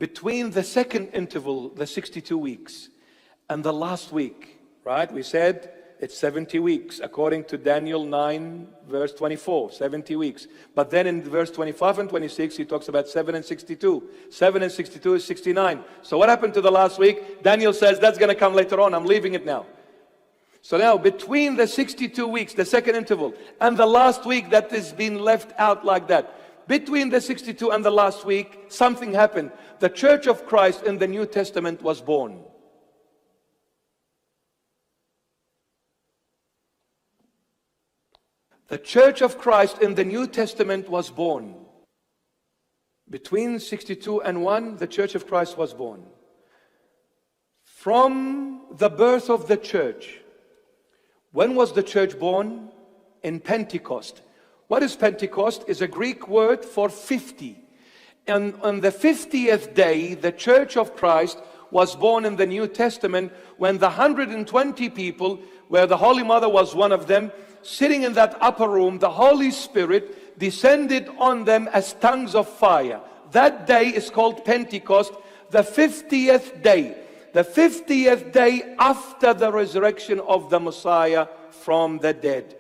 between the second interval, the 62 weeks, and the last week, right? We said it's 70 weeks, according to Daniel 9, verse 24, 70 weeks. But then in verse 25 and 26, he talks about 7 and 62. 7 and 62 is 69. So what happened to the last week? Daniel says, that's going to come later on. I'm leaving it now. So now, between the 62 weeks, the second interval, and the last week that has been left out like that, between the 62 and the last week, something happened. The Church of Christ in the New Testament was born. The Church of Christ in the New Testament was born. Between 62 and 1, the Church of Christ was born. From the birth of the church, when was the church born? In Pentecost. What is Pentecost? It's a Greek word for 50. And on the 50th day, the Church of Christ was born in the New Testament, when the 120 people, where the Holy Mother was one of them, sitting in that upper room, the Holy Spirit descended on them as tongues of fire. That day is called Pentecost, the 50th day. The 50th day after the resurrection of the Messiah from the dead.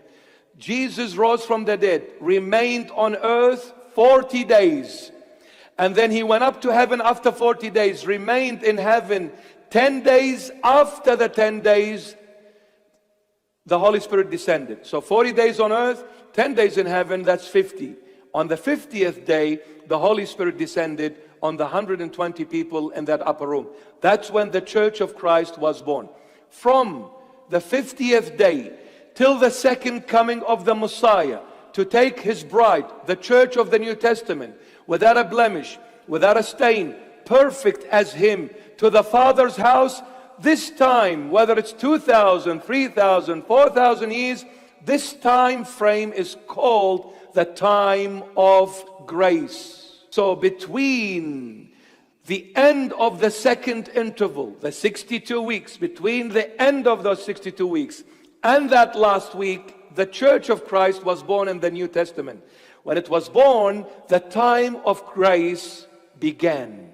Jesus rose from the dead, remained on earth 40 days. And then he went up to heaven after 40 days, remained in heaven 10 days. After the 10 days, the Holy Spirit descended. So 40 days on earth, 10 days in heaven, that's 50. On the 50th day, the Holy Spirit descended on the 120 people in that upper room. That's when the Church of Christ was born. From the 50th day till the second coming of the Messiah, to take his bride, the church of the New Testament, without a blemish, without a stain, perfect as him, to the Father's house. This time, whether it's 2,000, 3,000, 4,000 years, this time frame is called the time of grace. So between the end of the second interval, the 62 weeks, between the end of those 62 weeks and that last week, the Church of Christ was born in the New Testament. When it was born, the time of grace began.